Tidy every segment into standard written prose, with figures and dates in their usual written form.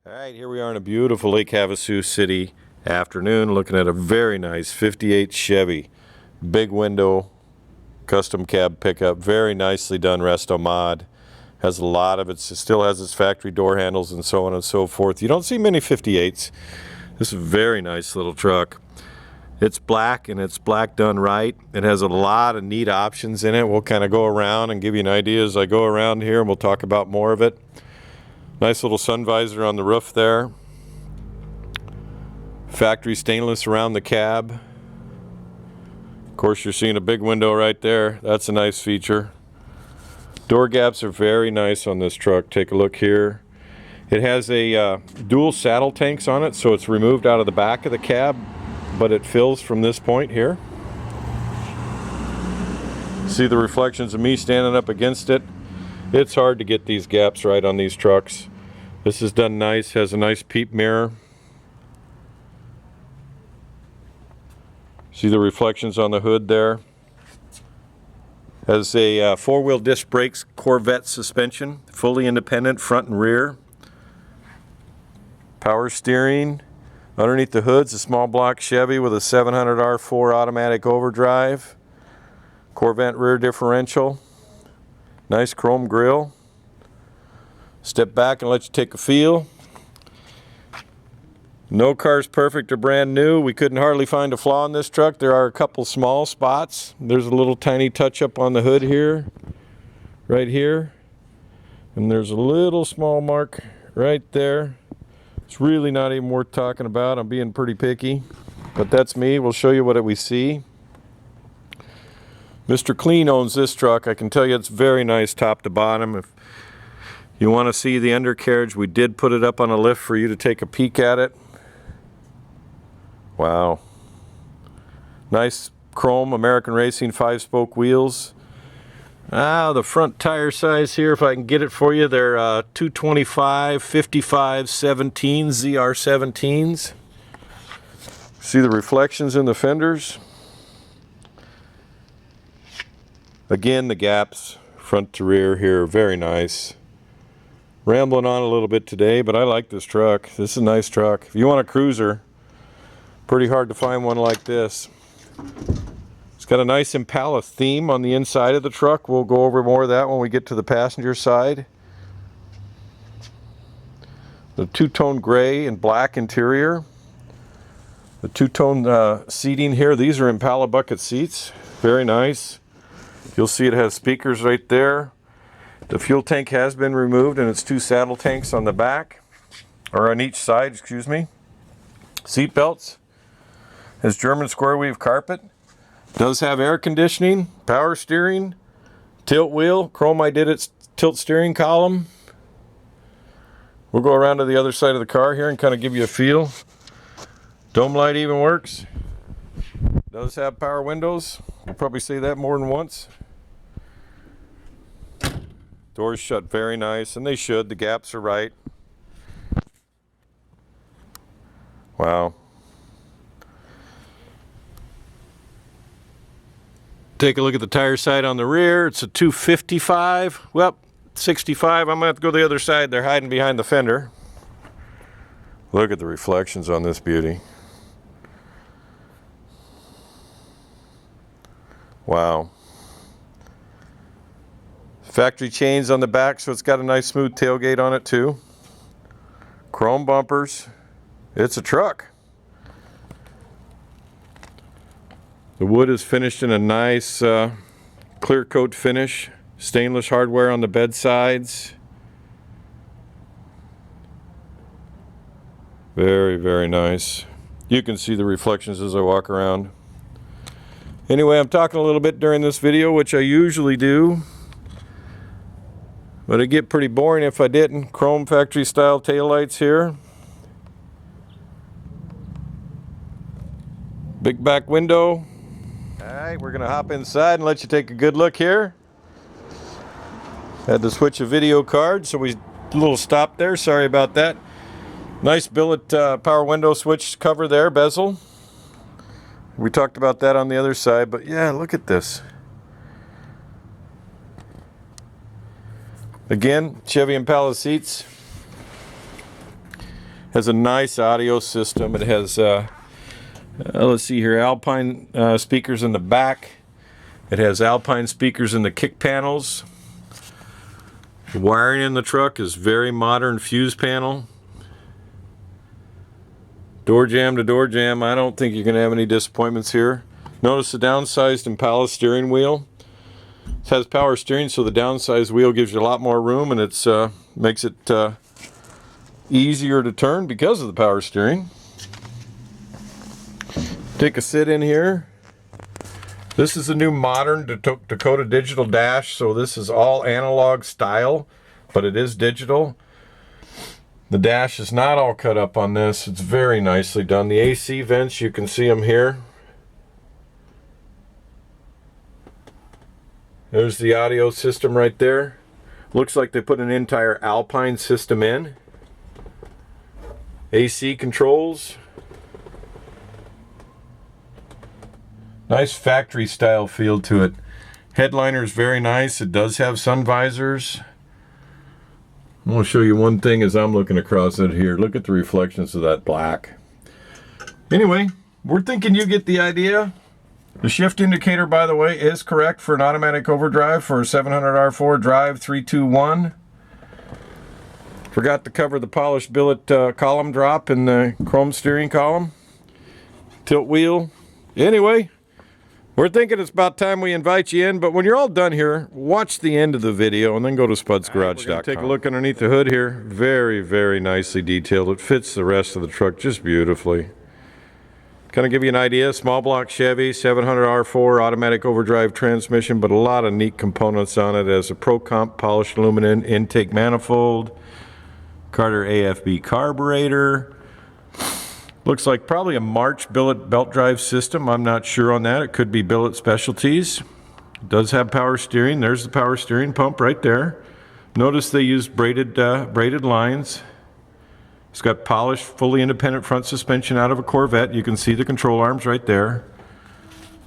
All right, here we are in a beautiful Lake Havasu City afternoon looking at a very nice 58 Chevy. Big window, custom cab pickup, very nicely done resto mod. Has a lot of it, still has its factory door handles and so on and so forth. You don't see many 58s. This is a very nice little truck. It's black and it's black done right. It has a lot of neat options in it. We'll kind of go around and give you an idea as I go around here, and we'll talk about more of it. Nice little sun visor on the roof there. Factory stainless around the cab. Of course, you're seeing a big window right there. That's a nice feature. Door gaps are very nice on this truck. Take a look here. It has a dual saddle tanks on it, so it's removed out of the back of the cab, but it fills from this point here. See the reflections of me standing up against it. It's hard to get these gaps right on these trucks. This is done nice, has a nice peep mirror. See the reflections on the hood there. Has a four-wheel disc brakes Corvette suspension, fully independent front and rear. Power steering. Underneath the hood's a small block Chevy with a 700R4 automatic overdrive. Corvette rear differential. Nice chrome grille. Step back and let you take a feel. No car's perfect or brand new. We couldn't hardly find a flaw in this truck. There are a couple small spots. There's a little tiny touch up on the hood here, right here. And there's a little small mark right there. It's really not even worth talking about. I'm being pretty picky, but that's me. We'll show you what we see. Mr. Clean owns this truck. I can tell you it's very nice top to bottom. If you want to see the undercarriage, we did put it up on a lift for you to take a peek at it. Wow. Nice chrome American Racing 5-spoke wheels. The front tire size here, if I can get it for you, they're 225, 55, 17s, ZR17s. See the reflections in the fenders? Again, the gaps, front to rear here, very nice. Rambling on a little bit today, but I like this truck. This is a nice truck. If you want a cruiser, pretty hard to find one like this. It's got a nice Impala theme on the inside of the truck. We'll go over more of that when we get to the passenger side. The two-tone gray and black interior. The two-tone seating here. These are Impala bucket seats. Very nice. You'll see it has speakers right there. The fuel tank has been removed, and it's two saddle tanks on the back, or on each side, excuse me. Seat belts. Has German square weave carpet. Does have air conditioning, power steering, tilt wheel, chrome I did its tilt steering column. We'll go around to the other side of the car here and kind of give you a feel. Dome light even works. Does have power windows. We'll probably say that more than once. Doors shut very nice, and they should. The gaps are right. Wow. Take a look at the tire side on the rear. It's a 255. Well, 65. I'm going to have to go the other side. They're hiding behind the fender. Look at the reflections on this beauty. Wow. Factory chains on the back, so it's got a nice smooth tailgate on it too. Chrome bumpers. It's a truck. The wood is finished in a nice clear coat finish. Stainless hardware on the bed sides. Very, very nice. You can see the reflections as I walk around. Anyway, I'm talking a little bit during this video, which I usually do, but it'd get pretty boring if I didn't. Chrome factory style taillights here. Big back window. Alright, we're going to hop inside and let you take a good look here. Had to switch a video card, so we a little stop there. Sorry about that. Nice billet power window switch cover there, bezel. We talked about that on the other side, but yeah, look at this. Again, Chevy Impala seats. Has a nice audio system. It has, let's see here, Alpine speakers in the back. It has Alpine speakers in the kick panels. The wiring in the truck is very modern fuse panel. Door jamb to door jamb. I don't think you're going to have any disappointments here. Notice the downsized Impala steering wheel. It has power steering, so the downsized wheel gives you a lot more room, and it's makes it easier to turn because of the power steering. Take a sit in here. This is a new modern Dakota digital dash, so this is all analog style, but it is digital. The dash is not all cut up on this. It's very nicely done. The AC vents, you can see them here. There's the audio system right there. Looks like they put an entire Alpine system in. AC controls. Nice factory style feel to it. Headliner is very nice. It does have sun visors. I'm going to show you one thing as I'm looking across it here. Look at the reflections of that black. Anyway, we're thinking you get the idea. The shift indicator, by the way, is correct for an automatic overdrive for a 700R4 drive 321. Forgot to cover the polished billet column drop in the chrome steering column. Tilt wheel. Anyway, we're thinking it's about time we invite you in, but when you're all done here, watch the end of the video and then go to spudsgarage.com. Take a look underneath the hood here. Very, very nicely detailed. It fits the rest of the truck just beautifully. Kind of give you an idea, small block Chevy, 700R4 automatic overdrive transmission, but a lot of neat components on it. It has a Pro Comp polished aluminum intake manifold, Carter AFB carburetor. Looks like probably a March billet belt drive system. I'm not sure on that. It could be billet specialties. It does have power steering. There's the power steering pump right there. Notice they used braided lines. It's got polished, fully independent front suspension out of a Corvette. You can see the control arms right there.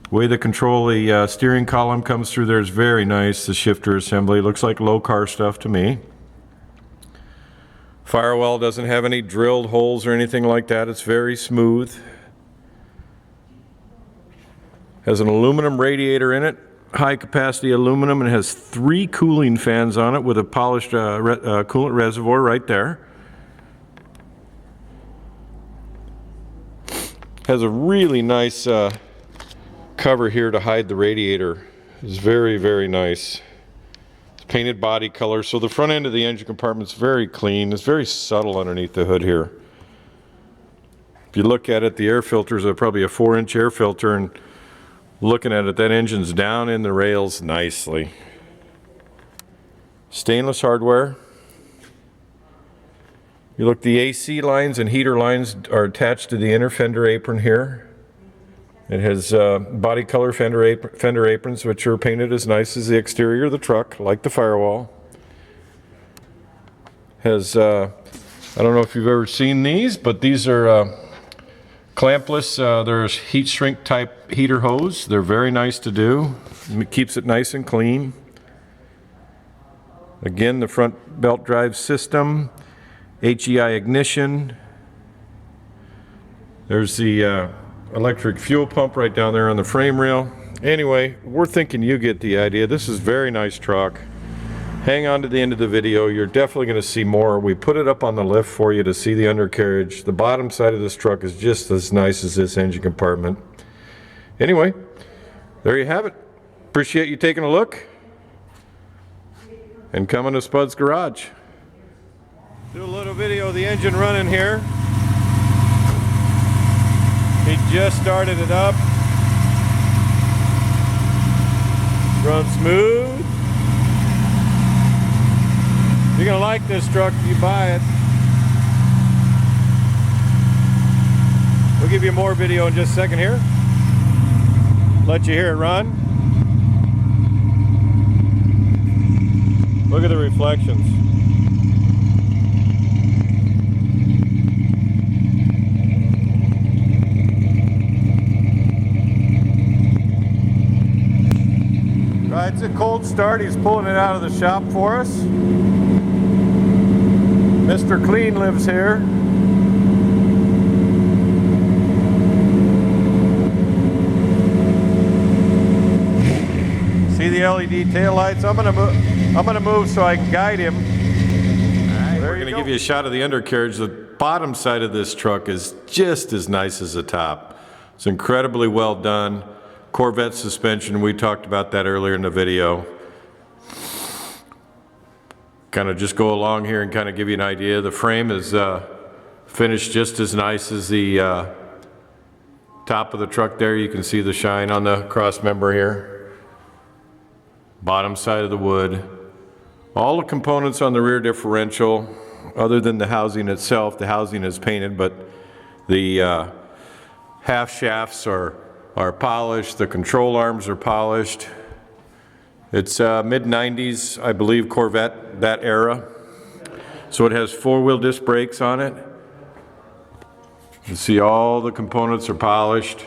The way they control the steering column comes through there is very nice. The shifter assembly looks like low car stuff to me. Firewall doesn't have any drilled holes or anything like that. It's very smooth. Has an aluminum radiator in it, high capacity aluminum, and has 3 cooling fans on it with a polished coolant reservoir right there. Has a really nice cover here to hide the radiator. It's very, very nice. Painted body color, so the front end of the engine compartment's very clean. It's very subtle underneath the hood here. If you look at it, the air filters are probably a 4-inch air filter, and looking at it, that engine's down in the rails nicely. Stainless hardware. You look, the AC lines and heater lines are attached to the inner fender apron here. It has body color fender aprons, which are painted as nice as the exterior of the truck, like the firewall. Has, I don't know if you've ever seen these, but these are clampless. There's heat shrink type heater hose. They're very nice to do. It keeps it nice and clean. Again, the front belt drive system, HEI ignition. There's the electric fuel pump right down there on the frame rail. Anyway, we're thinking you get the idea. This is a very nice truck. Hang on to the end of the video. You're definitely going to see more. We put it up on the lift for you to see the undercarriage. The bottom side of this truck is just as nice as this engine compartment. Anyway, there you have it. Appreciate you taking a look and coming to Spud's Garage. Do a little video of the engine running here. He just started it up. Runs smooth. You're gonna like this truck if you buy it. We'll give you more video in just a second here. Let you hear it run. Look at the reflections. Right, it's a cold start. He's pulling it out of the shop for us. Mr. Clean lives here. LED taillights. I'm gonna move so I can guide him. We're gonna give you a shot of the undercarriage. The bottom side of this truck is just as nice as the top. It's incredibly well done. Corvette suspension, we talked about that earlier in the video. Kind of just go along here and kind of give you an idea. The frame is finished just as nice as the top of the truck there. You can see the shine on the cross member here. Bottom side of the wood. All the components on the rear differential, other than the housing itself, the housing is painted, but the half shafts are polished, the control arms are polished. It's mid-90s, I believe, Corvette, that era. So it has four-wheel disc brakes on it. You can see all the components are polished.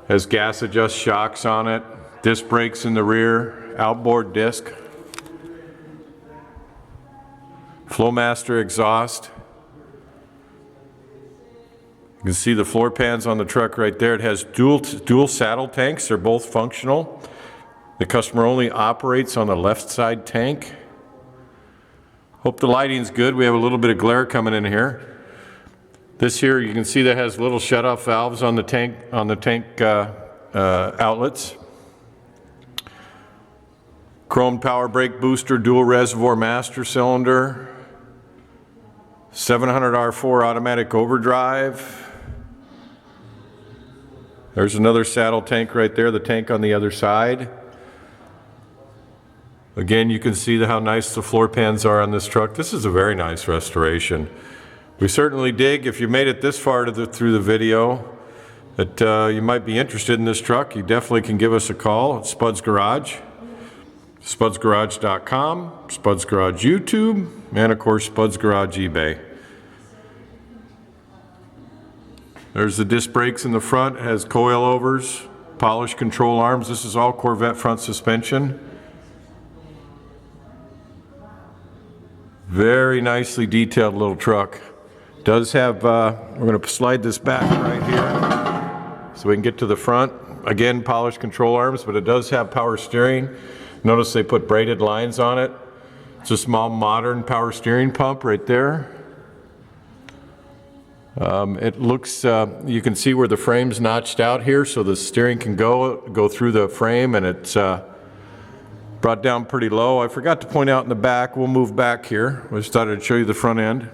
Has gas adjust shocks on it, disc brakes in the rear, outboard disc. Flowmaster exhaust. You can see the floor pans on the truck right there. It has dual saddle tanks. They're both functional. The customer only operates on the left side tank. Hope the lighting's good. We have a little bit of glare coming in here. This here, you can see that has little shut-off valves on the tank outlets. Chrome power brake booster, dual reservoir master cylinder. 700 R4 automatic overdrive. There's another saddle tank right there, the tank on the other side. Again, you can see how nice the floor pans are on this truck. This is a very nice restoration. We certainly dig, if you made it this far through the video, that you might be interested in this truck. You definitely can give us a call at Spud's Garage, spudsgarage.com, Spud's Garage YouTube, and of course Spud's Garage eBay. There's the disc brakes in the front. It has coilovers, polished control arms. This is all Corvette front suspension. Very nicely detailed little truck. Does have, we're going to slide this back right here so we can get to the front. Again, polished control arms, but it does have power steering. Notice they put braided lines on it. It's a small modern power steering pump right there. It looks, you can see where the frame's notched out here, so the steering can go through the frame, and it's brought down pretty low. I forgot to point out in the back, we'll move back here. I just thought I'd show you the front end.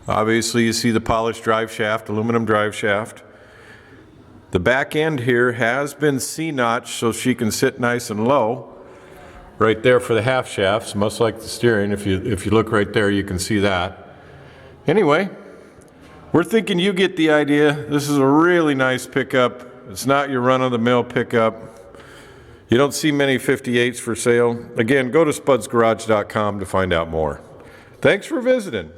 Obviously you see the polished drive shaft, aluminum drive shaft. The back end here has been C-notched so she can sit nice and low. Right there for the half shafts, much like the steering. If you look right there, you can see that. Anyway, we're thinking you get the idea. This is a really nice pickup. It's not your run-of-the-mill pickup. You don't see many 58s for sale. Again, go to spudsgarage.com to find out more. Thanks for visiting.